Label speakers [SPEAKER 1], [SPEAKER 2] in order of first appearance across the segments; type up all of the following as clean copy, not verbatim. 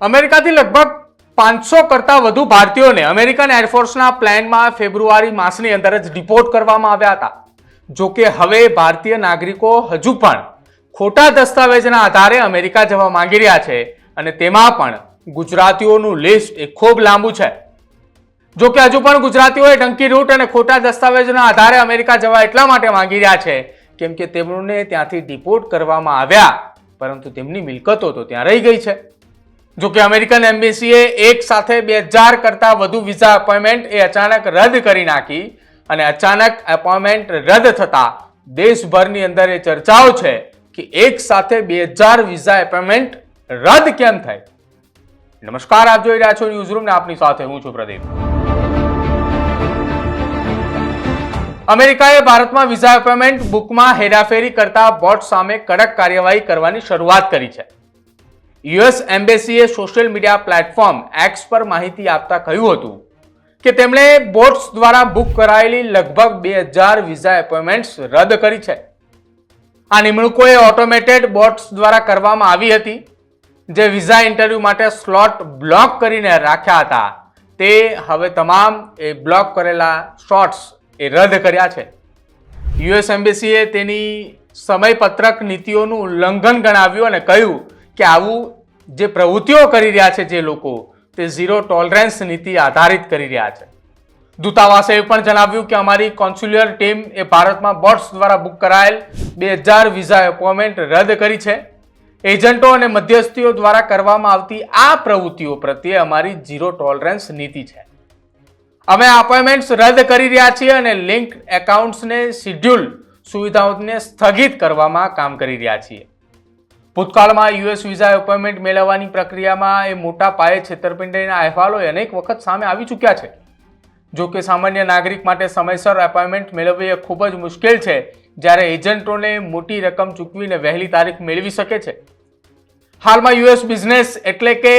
[SPEAKER 1] અમેરિકાથી લગભગ 500 કરતા વધુ ભારતીયોને અમેરિકન એરફોર્સના પ્લેનમાં ફેબ્રુઆરી માસની અંદર જ ડિપોર્ટ કરવામાં આવ્યા હતા. જો કે હવે ભારતીય નાગરિકો હજુ પણ ખોટા દસ્તાવેજના આધારે અમેરિકા જવા માંગી રહ્યા છે અને તેમાં પણ ગુજરાતીઓનું લિસ્ટ એ ખૂબ લાંબુ છે. જો કે હજુ પણ ગુજરાતીઓએ ડંકી રૂટ અને ખોટા દસ્તાવેજના આધારે અમેરિકા જવા એટલા માટે માંગી રહ્યા છે કેમ કે તેમને ત્યાંથી ડિપોર્ટ કરવામાં આવ્યા, પરંતુ તેમની મિલકતો તો ત્યાં રહી ગઈ છે. જો કે અમેરિકન એમ્બેસીએ એક સાથે 2000 કરતા વધુ વિઝા અપોઇન્ટમેન્ટ એ અચાનક રદ કરી નાખી અને અચાનક અપોઇન્ટમેન્ટ રદ થતા દેશભરની અંદર એ ચર્ચાઓ છે કે એક સાથે 2000 વિઝા અપોઇન્ટમેન્ટ રદ કેમ થાય. નમસ્કાર, આપ જોઈ રહ્યા છો ન્યૂઝરૂમ ને આપની સાથે હું છું પ્રદીપ. અમેરિકાએ ભારતમાં વિઝા અપોઇન્ટમેન્ટ બુકમાં હેરાફેરી કરતા બોટ સામે કડક કાર્યવાહી કરવાની શરૂઆત કરી છે. યુએસ એમ્બેસીએ સોશિયલ મીડિયા પ્લેટફોર્મ એક્સ પર માહિતી આપતા કહ્યું હતું કે તેમણે બોટ્સ દ્વારા બુક કરાયેલી લગભગ 2000 વિઝા એપોઇન્ટમેન્ટ્સ રદ કરી છે. આ નિમણૂકોએ ઓટોમેટેડ બોટ્સ દ્વારા કરવામાં આવી હતી જે વિઝા ઇન્ટરવ્યુ માટે સ્લોટ બ્લોક કરીને રાખ્યા હતા. તે હવે તમામ એ બ્લોક કરેલા સ્લોટ્સ એ રદ કર્યા છે. યુએસ એમ્બેસીએ તેની સમયપત્રક નીતિઓનું ઉલ્લંઘન ગણાવ્યું અને કહ્યું કે આવું જે પ્રવૃત્તિઓ કરી રહ્યા છે જે લોકો, તે ઝીરો ટોલરન્સ નીતિ આધારિત કરી રહ્યા છે. દૂતાવાસે એ પણ જણાવ્યું કે અમારી કોન્સ્યુલર ટીમ એ ભારતમાં બોટ્સ દ્વારા બુક કરાયેલ 2000 વિઝા એપોઇન્ટમેન્ટ રદ કરી છે. એજન્ટો અને મધ્યસ્થીઓ દ્વારા કરવામાં આવતી આ પ્રવૃત્તિઓ પ્રત્યે અમારી ઝીરો ટોલરન્સ નીતિ છે. અમે અપોઇન્ટમેન્ટ્સ રદ કરી રહ્યા છીએ અને લિંક એકાઉન્ટ્સને શિડ્યુલ સુવિધાઓને સ્થગિત કરવામાં કામ કરી રહ્યા છીએ. ભૂતકાળમાં યુએસ વિઝા એપોઇન્ટમેન્ટ મેળવવાની પ્રક્રિયામાં એ મોટા પાયે છેતરપિંડીના અહેવાલો અનેક વખત સામે આવી ચૂક્યા છે. જો કે સામાન્ય નાગરિક માટે સમયસર એપોઇન્ટમેન્ટ મેળવવી એ ખૂબ જ મુશ્કેલ છે, જ્યારે એજન્ટોને મોટી રકમ ચૂકવીને વહેલી તારીખ મેળવી શકે છે. હાલમાં યુએસ બિઝનેસ એટલે કે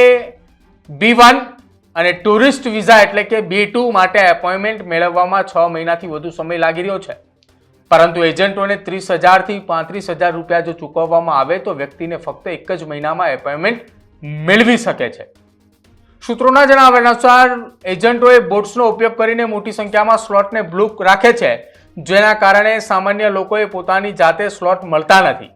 [SPEAKER 1] B1 અને ટુરિસ્ટ વિઝા એટલે કે B2 માટે એપોઇન્ટમેન્ટ મેળવવામાં 6 મહિનાથી વધુ સમય લાગી રહ્યો છે. પરંતુ એજન્ટોને 30,000 થી 35,000 રૂપિયા જો ચૂકવવામાં આવે તો વ્યક્તિને ફક્ત એક જ મહિનામાં એપોઇન્ટમેન્ટ મેળવી શકે છે. સૂત્રોના જણાવ્યા અનુસાર એજન્ટોએ બોટ્સનો ઉપયોગ કરીને મોટી સંખ્યામાં સ્લોટને બ્લોક રાખે છે, જેના કારણે સામાન્ય લોકોએ પોતાની જાતે સ્લોટ મળતા નથી.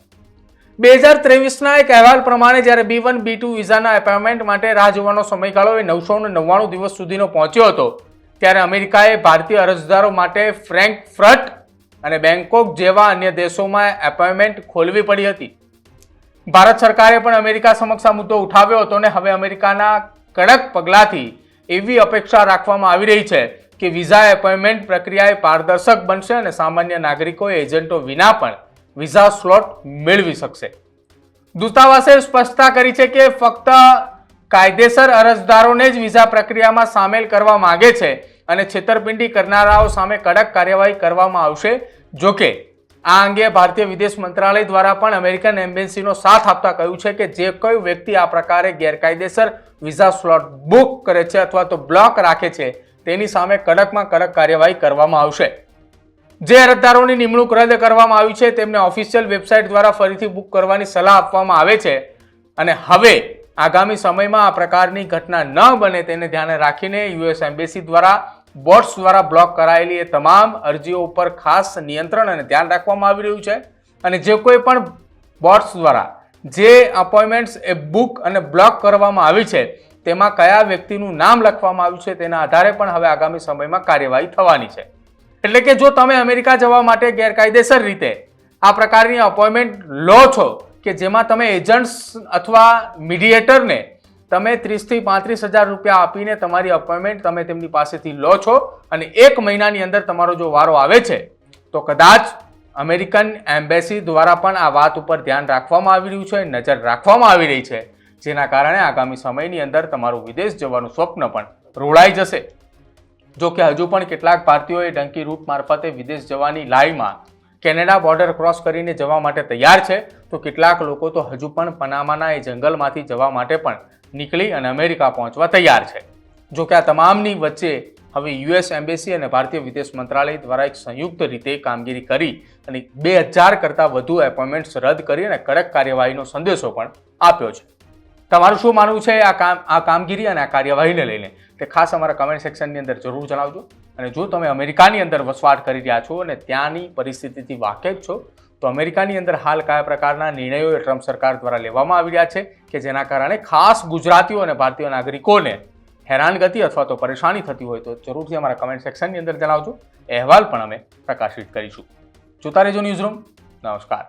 [SPEAKER 1] 2023ના એક અહેવાલ પ્રમાણે જ્યારે B1, B2 વિઝાના એપોઇન્ટમેન્ટ માટે રાહ જોવાનો સમયગાળો એ 999 દિવસ સુધીનો પહોંચ્યો હતો, ત્યારે અમેરિકાએ ભારતીય અરજદારો માટે ફ્રેન્કફર્ટ અને બેંકોક જેવા અન્ય દેશોમાં એપોઇન્ટમેન્ટ ખોલવી પડી હતી. ભારત સરકારે પણ અમેરિકા સમક્ષ આ મુદ્દો ઉઠાવ્યો હતો અને હવે અમેરિકાના કડક પગલાંથી એવી અપેક્ષા રાખવામાં આવી રહી છે કે વિઝા એપોઇન્ટમેન્ટ પ્રક્રિયા પારદર્શક બનશે અને સામાન્ય નાગરિકોએ એજન્ટો વિના પણ વિઝા સ્લોટ મેળવી શકશે. દૂતાવાસે સ્પષ્ટતા કરી છે કે ફક્ત કાયદેસર અરજદારોને જ વિઝા પ્રક્રિયામાં સામેલ કરવા માંગે છે અને છેતરપિંડી કરનારાઓ સામે કડક કાર્યવાહી કરવામાં આવશે. જોકે આ અંગે ભારતીય વિદેશ મંત્રાલય દ્વારા પણ અમેરિકન એમ્બેસીનો સાથ આપતા કહ્યું છે કે જે કોઈ વ્યક્તિ આ પ્રકારે ગેરકાયદેસર વિઝા સ્લોટ બુક કરે છે અથવા તો બ્લોક રાખે છે તેની સામે કડકમાં કડક કાર્યવાહી કરવામાં આવશે. જે અરજદારોની નિમણૂક રદ કરવામાં આવી છે તેમને ઓફિશિયલ વેબસાઇટ દ્વારા ફરીથી બુક કરવાની સલાહ આપવામાં આવે છે અને હવે આગામી સમયમાં આ પ્રકારની ઘટના ન બને તેને ધ્યાને રાખીને યુએસ એમ્બેસી દ્વારા બોટ્સ દ્વારા બ્લોક કરાયેલી એ તમામ અરજીઓ ઉપર ખાસ નિયંત્રણ અને ધ્યાન રાખવામાં આવી રહ્યું છે. અને જે કોઈ પણ બોટ્સ દ્વારા જે અપોઇન્ટમેન્ટ્સ એ બુક અને બ્લોક કરવામાં આવી છે તેમાં કયા વ્યક્તિનું નામ લખવામાં આવ્યું છે તેના આધારે પણ હવે આગામી સમયમાં કાર્યવાહી થવાની છે. એટલે કે જો તમે અમેરિકા જવા માટે ગેરકાયદેસર રીતે આ પ્રકારની અપોઇન્ટમેન્ટ લો છો કે જેમાં તમે એજન્ટ્સ અથવા મીડિયેટરને તમે 30,000 થી 35,000 રૂપિયા આપીને તમારી અપોઇન્ટમેન્ટ તમે તેમની પાસેથી લો છો અને એક મહિનાની અંદર તમારો જો વારો આવે છે તો કદાચ અમેરિકન એમ્બેસી દ્વારા પણ આ વાત ઉપર ધ્યાન રાખવામાં આવી રહ્યું છે, નજર રાખવામાં આવી રહી છે, જેના કારણે આગામી સમયની અંદર તમારું વિદેશ જવાનું સ્વપ્ન પણ રોળાઈ જશે. જો કે હજુ પણ કેટલાક ભારતીયોએ ડંકી રૂટ મારફતે વિદેશ જવાની લાઈનમાં કેનેડા બોર્ડર ક્રોસ કરીને જવા માટે તૈયાર છે, તો કેટલાક લોકો તો હજુ પણ પનામાના એ જંગલમાંથી જવા માટે પણ નીકળી અને અમેરિકા પહોંચવા તૈયાર છે. જો કે આ તમામની વચ્ચે હવે યુએસ એમ્બેસી અને ભારતીય વિદેશ મંત્રાલય દ્વારા એક સંયુક્ત રીતે કામગીરી કરી અને 2000 કરતાં વધુ એપોઇન્ટમેન્ટ્સ રદ કરી અને કડક કાર્યવાહીનો સંદેશો પણ આપ્યો છે. તમારું શું માનવું છે આ કામગીરી અને આ કાર્યવાહીને લઈને તે ખાસ અમારા કમેન્ટ સેક્શનની અંદર જરૂર જણાવજો. અને જો તમે અમેરિકાની અંદર વસવાટ કરી રહ્યા છો અને ત્યાંની પરિસ્થિતિથી વાકેફ છો તો અમેરિકાની અંદર હાલ કયા પ્રકારના નિર્ણયો ટ્રમ્પ સરકાર દ્વારા લેવામાં આવી રહ્યા છે કે જેના કારણે ખાસ ગુજરાતીઓ અને ભારતીય નાગરિકોને હેરાનગતિ અથવા તો પરેશાની થતી હોય તો જરૂરથી અમારા કમેન્ટ સેક્શનની અંદર જણાવજો. અહેવાલ પણ અમે પ્રકાશિત કરીશું. જોતા રહેજો ન્યૂઝરૂમ. નમસ્કાર.